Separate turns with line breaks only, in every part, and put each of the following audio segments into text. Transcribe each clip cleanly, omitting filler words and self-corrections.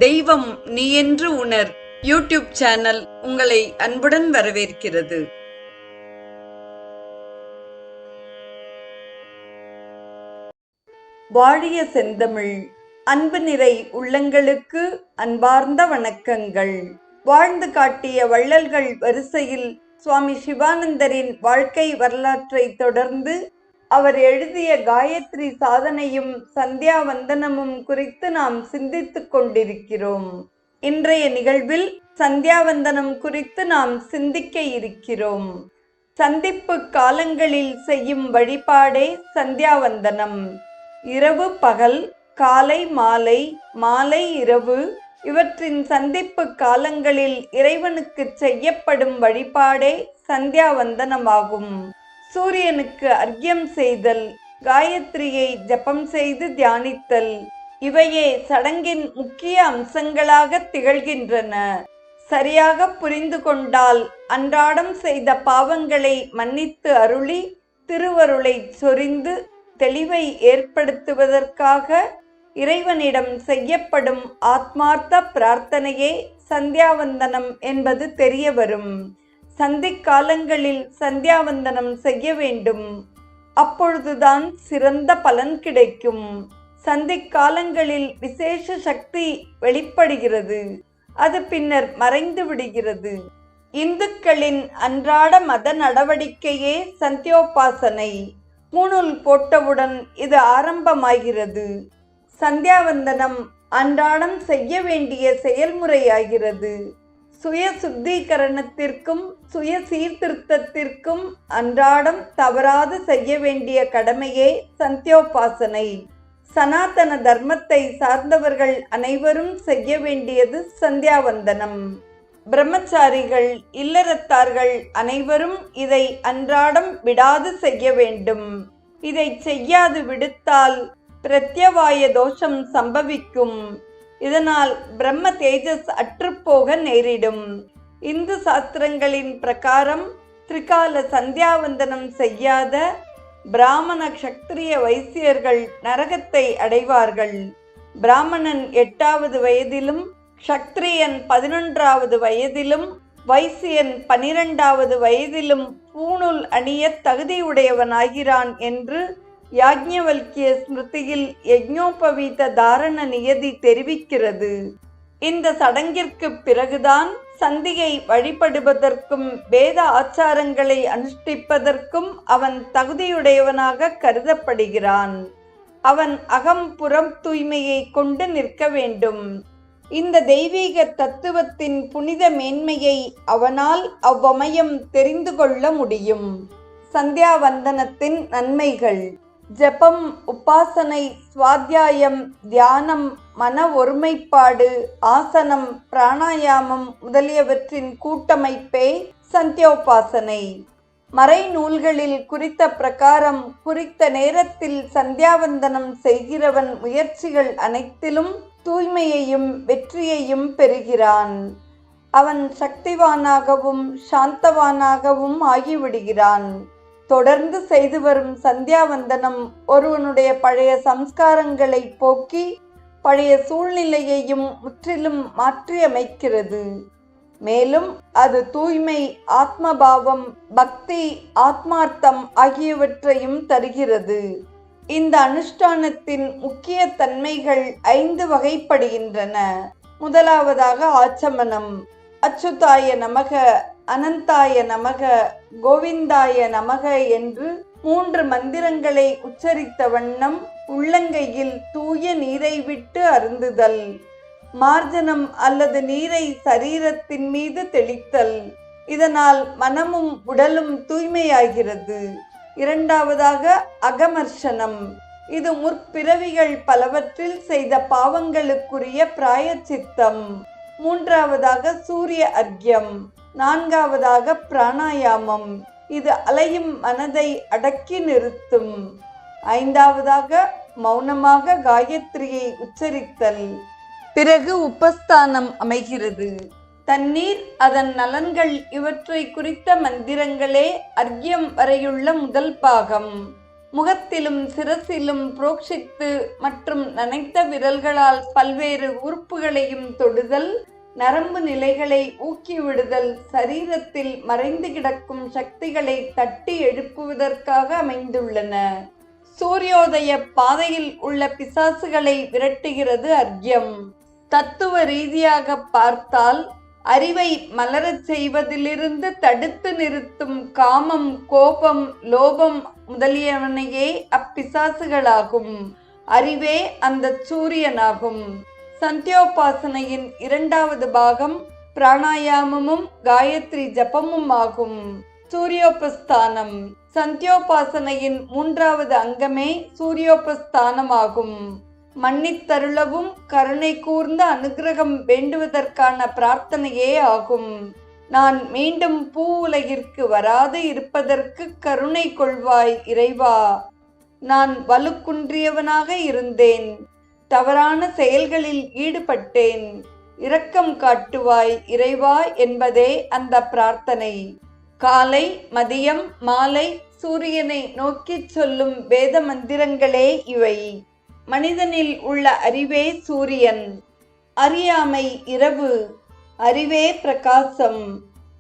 தெய்வம் நீ என்று உணர் யூடியூப் சேனல் உங்களை அன்புடன் வரவேற்கிறது. வாழிய செந்தமிழ் அன்பு நிறை உள்ளங்களுக்கு அன்பார்ந்த வணக்கங்கள். வாழ்ந்து காட்டிய வள்ளல்கள் வரிசையில் சுவாமி சிவானந்தரின் வாழ்க்கை வரலாற்றை தொடர்ந்து அவர் எழுதிய காயத்ரி சாதனையும் சந்தியாவந்தனமும் குறித்து நாம் சிந்தித்துக் கொண்டிருக்கிறோம். இன்றைய நிகழ்வில் சந்தியாவந்தனம் குறித்து நாம் சிந்திக்க இருக்கிறோம். சந்திப்பு காலங்களில் செய்யும் வழிபாடே சந்தியாவந்தனம். இரவு பகல், காலை மாலை, மாலை இரவு இவற்றின் சந்திப்பு காலங்களில் இறைவனுக்கு செய்யப்படும் வழிபாடே சந்தியாவந்தனமாகும். சூரியனுக்கு அர்க்கியம் செய்தல், காயத்ரியை ஜபம் செய்து தியானித்தல் இவையே சடங்கின் முக்கிய அம்சங்களாக திகழ்கின்றன. சரியாக புரிந்து கொண்டால் அன்றாடம் செய்த பாவங்களை மன்னித்து அருளி திருவருளை சொரிந்து தெளிவை ஏற்படுத்துவதற்காக இறைவனிடம் செய்யப்படும் ஆத்மார்த்த பிரார்த்தனையே சந்தியாவந்தனம் என்பது தெரிய வரும். சந்திக்காலங்களில் சந்தியாவந்தனம் செய்ய வேண்டும். அப்பொழுதுதான் சிறந்த பலன் கிடைக்கும். சந்திக்காலங்களில் விசேஷ சக்தி வெளிப்படுகிறது. அது பின்னர் மறைந்து விடுகிறது. இந்துக்களின் அன்றாட மத நடவடிக்கையே சந்தியோபாசனை. பூணூல் போட்டவுடன் இது ஆரம்பமாகிறது. சந்தியாவந்தனம் அன்றாடம் செய்ய வேண்டிய செயல்முறையாகிறது. சுய சுத்திகரணத்திற்கும் சுய சீர்திருத்தத்திற்கும் அன்றாடம் தவறாது செய்ய வேண்டிய கடமையே சந்தியோபாசனை. சனாதன தர்மத்தை சார்ந்தவர்கள் அனைவரும் செய்ய வேண்டியது சந்தியாவந்தனம். பிரம்மச்சாரிகள், இல்லறத்தார்கள் அனைவரும் இதை அன்றாடம் விடாது செய்ய வேண்டும். இதை செய்யாது விடுத்தால் பிரத்யவாய தோஷம் சம்பவிக்கும். இதனால் பிரம்ம தேஜஸ் அற்றுப்போக நேரிடும். இந்து சாஸ்திரங்களின் பிரகாரம் திரிகால சந்தியாவந்தனம் செய்யாத பிராமண க்ஷத்திரிய வைசியர்கள் நரகத்தை அடைவார்கள். பிராமணன் 8வது வயதிலும், க்ஷத்திரியன் 11வது வயதிலும், வைசியன் 12வது வயதிலும் பூணூல் அணிய தகுதியுடையவனாகிறான் என்று யாக்ஞவல்கிய ஸ்மிருதியில் யஜ்ஞோபவீத தாரண நியதி தெரிவிக்கிறது. இந்த சடங்கிற்கு பிறகுதான் சந்தியை வழிபடுவதற்கும் வேத ஆச்சாரங்களை அனுஷ்டிப்பதற்கும் அவன் தகுதியுடையவனாக கருதப்படுகிறான். அவன் அகம் புறம் தூய்மையை கொண்டு நிற்க வேண்டும். இந்த தெய்வீக தத்துவத்தின் புனித மேன்மையை அவனால் அவ்வமயம் தெரிந்து கொள்ள முடியும். சந்தியாவந்தனத்தின் நன்மைகள்: ஜபம், உபாசனை, சுவாத்தியாயம், தியானம், மன ஒருமைப்பாடு, ஆசனம், பிராணாயாமம் முதலியவற்றின் கூட்டமைப்பே சந்தியோபாசனை. மறை நூல்களில் குறித்த பிரகாரம் குறித்த நேரத்தில் சந்தியாவந்தனம் செய்கிறவன் முயற்சிகள் அனைத்திலும் தூய்மையையும் வெற்றியையும் பெறுகிறான். அவன் சக்திவானாகவும் சாந்தவானாகவும் ஆகிவிடுகிறான். தொடர்ந்து செய்து வரும் சந்தியாவந்தனம் ஒருவனுடைய பழைய சம்ஸ்காரங்களை போக்கி பழைய சூழ்நிலையையும் முற்றிலும் மாற்றியமைக்கிறது. மேலும் அது தூய்மை, ஆத்மபாவம், பக்தி, ஆத்மார்த்தம் ஆகியவற்றையும் தருகிறது. இந்த அனுஷ்டானத்தின் முக்கிய தன்மைகள் 5 வகைப்படுகின்றன. முதலாவதாக ஆச்சமனம். அச்சுதாய நமக, அனந்தாய நமக, கோவிந்தாய நமக என்று 3 மந்திரங்களை உச்சரித்த வண்ணம் உள்ளங்கையில் தூய நீரை விட்டு அருந்துதல். மார்ஜனம் அல்லது நீரை சரீரத்தின் மீது தெளித்தல். இதனால் மனமும் உடலும் தூய்மையாகிறது. இரண்டாவதாக அகமர்ஷனம். இது முற்பிறவிகள் பலவற்றில் செய்த பாவங்களுக்குரிய பிராயச்சித்தம். மூன்றாவதாக சூரிய அர்க்கியம். நான்காவதாக பிராணாயாமம். இது அலையும் மனதை அடக்கி நிறுத்தும். ஐந்தாவதாக மௌனமாக காயத்ரியை உச்சரித்தல். பிறகு உபஸ்தானம் அமைகிறது. தண்ணீர், அதன் நலன்கள் இவற்றை குறித்த மந்திரங்களே அர்க்கியம் வரையுள்ள முதல் பாகம். முகத்திலும் சிரசிலும் புரோக்ஷித்து மற்றும் நனைத்த விரல்களால் பல்வேறு உறுப்புகளையும் தொடுதல், நரம்பு நிலைகளை ஊக்கிவிடுதல், சரீரத்தில் மறைந்து கிடக்கும் சக்திகளை தட்டி எழுப்புவதற்காக அமைந்துள்ளன. சூரியோதய பாதையில் உள்ள பிசாசுகளை விரட்டுகிறது அர்க்யம். தத்துவ ரீதியாக பார்த்தால் அறிவை மலரச் செய்வதிலிருந்து தடுத்து நிறுத்தும் காமம், கோபம், லோபம் முதலியவனையே அப்பிசாசுகளாகும். அறிவே அந்த சூரியனாகும். சந்தியோபாசனையின் இரண்டாவது பாகம் பிராணாயாமமும் காயத்ரி ஜபமும் ஆகும். சூரியோபஸ்தானம். சந்தியோபாசனையின் மூன்றாவது அங்கமே சூரியோபஸ்தானமாகும். மன்னித்தருளவும் கருணை கூர்ந்த அனுகிரகம் வேண்டுவதற்கான பிரார்த்தனையே ஆகும். நான் மீண்டும் பூ உலகிற்கு வராது இருப்பதற்கு கருணை கொள்வாய் இறைவா. நான் வலுக்குன்றியவனாக இருந்தேன், தவறான செயல்களில் ஈடுபட்டேன், இரக்கம் காட்டுவாய் இறைவா என்பதே அந்த பிரார்த்தனை. காலை, மதியம், மாலை சூரியனை நோக்கி சொல்லும் வேத மந்திரங்களே இவை. மனிதனில் உள்ள அறிவே சூரியன், அறியாமை இரவு, அறிவே பிரகாசம்.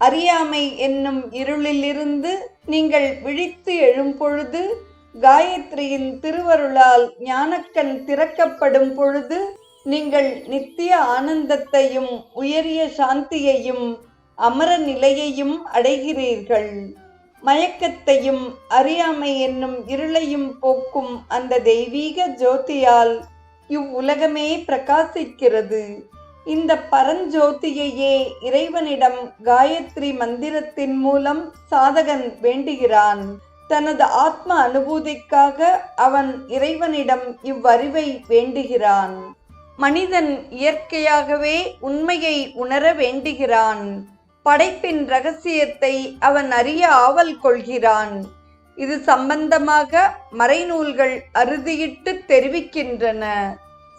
அறியாமை என்னும் இருளிலிருந்து நீங்கள் விழித்து எழும்பொழுது, காயத்ரியின் திருவருளால் ஞானக்கண் திறக்கப்படும் பொழுது நீங்கள் நித்திய ஆனந்தத்தையும் உயரிய சாந்தியையும் அமர நிலையையும் அடைகிறீர்கள். மயக்கத்தையும் அறியாமை என்னும் இருளையும் போக்கும் அந்த தெய்வீக ஜோதியால் இவ்வுலகமே பிரகாசிக்கிறது. இந்த பரஞ்சோதியையே இறைவனிடம் காயத்ரி மந்திரத்தின் மூலம் சாதகன் வேண்டுகிறான். தனது ஆத்ம அனுபூதிக்காக அவன் இறைவனிடம் இவ்வறிவை வேண்டுகிறான். மனிதன் இயற்கையாகவே உண்மையை உணர வேண்டுகிறான். படைப்பின் இரகசியத்தை அவன் அறிய ஆவல் கொள்கிறான். இது சம்பந்தமாக மறைநூல்கள் அறுதியிட்டு தெரிவிக்கின்றன.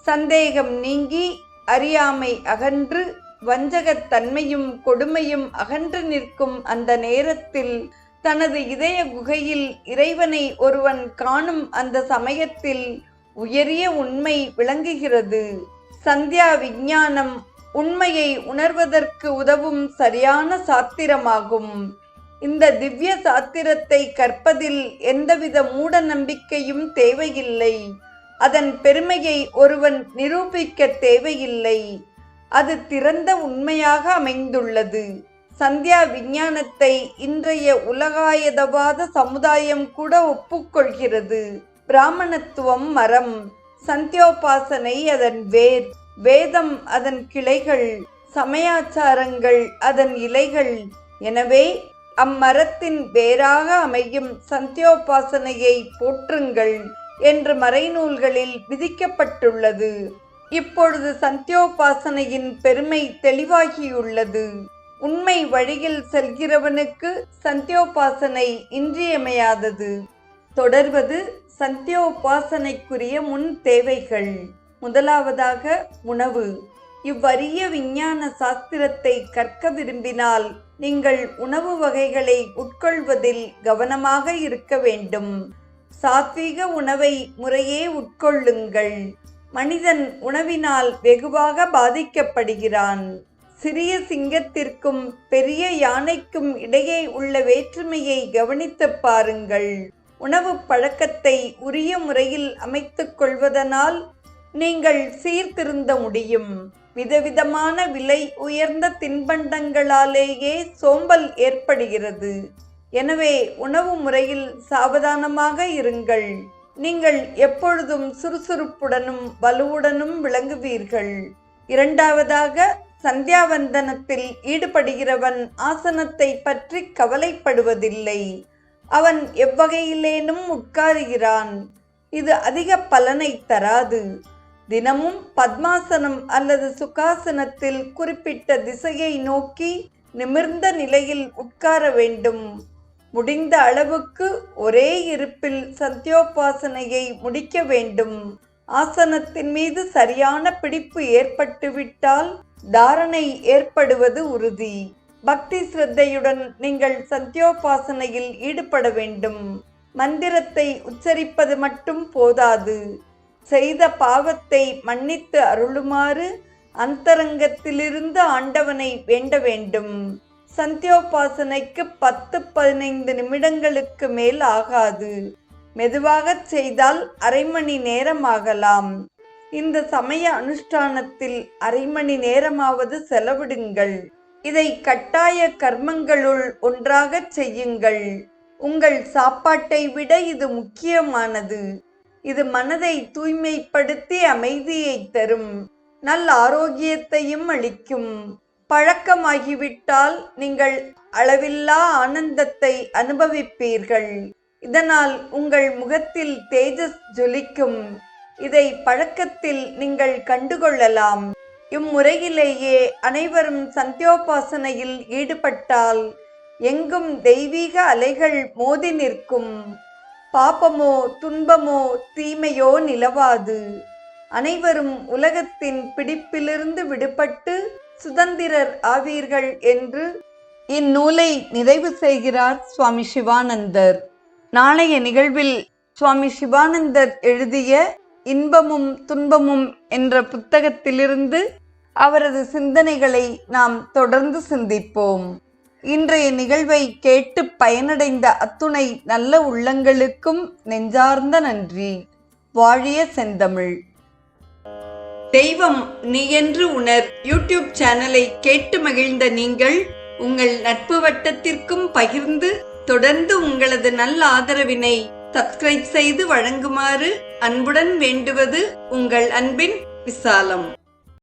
சந்தேகம் நீங்கி அறியாமை அகன்று வஞ்சகத்தன்மையும் கொடுமையும் அகன்று நிற்கும் அந்த நேரத்தில், தனது இதய குகையில் இறைவனை ஒருவன் காணும் அந்த சமயத்தில் உயரிய உண்மை விளங்குகிறது. சந்தியா விஞ்ஞானம் உண்மையை உணர்வதற்கு உதவும் சரியான சாத்திரமாகும். இந்த திவ்ய சாத்திரத்தை கற்பதில் எந்தவித மூட நம்பிக்கையும் தேவையில்லை. அதன் பெருமையை ஒருவன் நிரூபிக்க தேவையில்லை. அது திறந்த உண்மையாக அமைந்துள்ளது. சந்தியா விஞ்ஞானத்தை இன்றைய உலகாயதவாத சமுதாயம் கூட ஒப்புக்கொள்கிறது. பிராமணத்துவம் மரம், சந்தியோபாசனை அதன் வேர், வேதம் அதன் கிளைகள், சமயாச்சாரங்கள் அதன் இலைகள். எனவே அம்மரத்தின் வேராக அமையும் சந்தியோபாசனையை போற்றுங்கள் என்று மறைநூல்களில் விதிக்கப்பட்டுள்ளது. இப்பொழுது சந்தியோபாசனையின் பெருமை தெளிவாகியுள்ளது. உண்மை வழியில் செல்கிறவனுக்கு சந்தியோபாசனை இன்றியமையாதது. தொடர்வது சந்தியோபாசனைக்குரிய முன் தேவைகள். முதலாவதாக உணவு. இவ்வரிய விஞ்ஞான சாஸ்திரத்தை கற்க விரும்பினால் நீங்கள் உணவு வகைகளை உட்கொள்வதில் கவனமாக இருக்க வேண்டும். சாத்வீக உணவை முறையே உட்கொள்ளுங்கள். மனிதன் உணவினால் வெகுவாக பாதிக்கப்படுகிறான். சிறிய சிங்கத்திற்கும் பெரிய யானைக்கும் இடையே உள்ள வேற்றுமையை கவனித்துப் பாருங்கள். உணவு பழக்கத்தை உரிய முறையில் அமைத்துக் கொள்வதனால் நீங்கள் சீர்திருந்த முடியும். விதவிதமான விலை உயர்ந்த தின்பண்டங்களாலேயே சோம்பல் ஏற்படுகிறது. எனவே உணவு முறையில் சாவதானமாக இருங்கள். நீங்கள் எப்பொழுதும் சுறுசுறுப்புடனும் வலுவுடனும் விளங்குவீர்கள். இரண்டாவதாக, சந்தியாவந்தனத்தில் ஈடுபடுகிறவன் ஆசனத்தை பற்றி கவலைப்படுவதில்லை. அவன் எவ்வகையிலேனும் உட்காருகிறான். இது அதிக பலனை தராது. தினமும் பத்மாசனம் அல்லது சுகாசனத்தில் குறிப்பிட்ட திசையை நோக்கி நிமிர்ந்த நிலையில் உட்கார வேண்டும். முடிந்த அளவுக்கு ஒரே இருப்பில் சந்தியோபாசனையை முடிக்க வேண்டும். ஆசனத்தின் மீது சரியான பிடிப்பு ஏற்பட்டுவிட்டால் தாரணை ஏற்படுவது உறுதி. பக்தி சிரத்தையுடன் நீங்கள் சந்தியோபாசனையில் ஈடுபட வேண்டும். மந்திரத்தை உச்சரிப்பது மட்டும் போதாது. செய்த பாவத்தை மன்னித்து அருளுமாறு அந்தரங்கத்திலிருந்து ஆண்டவனை வேண்ட வேண்டும். சந்தியோபாசனைக்கு 10-15 நிமிடங்களுக்கு மேல் ஆகாது. மெதுவாகச் செய்தால் அரை மணி நேரம் ஆகலாம். இந்த சமய அனுஷ்டானத்தில் அரை மணி நேரமாவது செலவிடுங்கள். இதை கட்டாய கர்மங்களுள் ஒன்றாகச் செய்யுங்கள். உங்கள் சாப்பாட்டை விட இது முக்கியமானது. இது மனதை தூய்மைப்படுத்தி அமைதியை தரும், நல்ல ஆரோக்கியத்தையும் அளிக்கும். பழக்கமாகிவிட்டால் நீங்கள் அளவில்லா ஆனந்தத்தை அனுபவிப்பீர்கள். இதனால் உங்கள் முகத்தில் தேஜஸ் ஜொலிக்கும். இதை பழக்கத்தில் நீங்கள் கண்டுகொள்ளலாம். இம்முறையிலேயே அனைவரும் சந்தியோபாசனையில் ஈடுபட்டால் எங்கும் தெய்வீக அலைகள் மோதி நிற்கும். பாபமோ துன்பமோ தீமையோ நிலவாது. அனைவரும் உலகத்தின் பிடிப்பிலிருந்து விடுபட்டு சுதந்திரர் ஆவீர்கள் என்று இந்நூலை நிறைவு செய்கிறார் சுவாமி சிவானந்தர். நாளைய நிகழ்வில் சுவாமி சிவானந்தர் எழுதிய இன்பமும் துன்பமும் என்ற புத்தகத்திலிருந்து அவரது சிந்தனைகளை நாம் தொடர்ந்து சிந்திப்போம். இன்றைய நிகழ்வை கேட்டு பயனடைந்த அத்துணை நல்ல உள்ளங்களுக்கும் நெஞ்சார்ந்த நன்றி. வாழிய செந்தமிழ். தெய்வம் நீ என்று உணர் யூடியூப் சேனலை கேட்டு மகிழ்ந்த நீங்கள் உங்கள் நட்பு வட்டத்திற்கும் பகிர்ந்து தொடர்ந்து உங்களது நல்ல ஆதரவினை சப்ஸ்கிரைப் செய்து வழங்குமாறு அன்புடன் வேண்டுவது உங்கள் அன்பின் விசாலம்.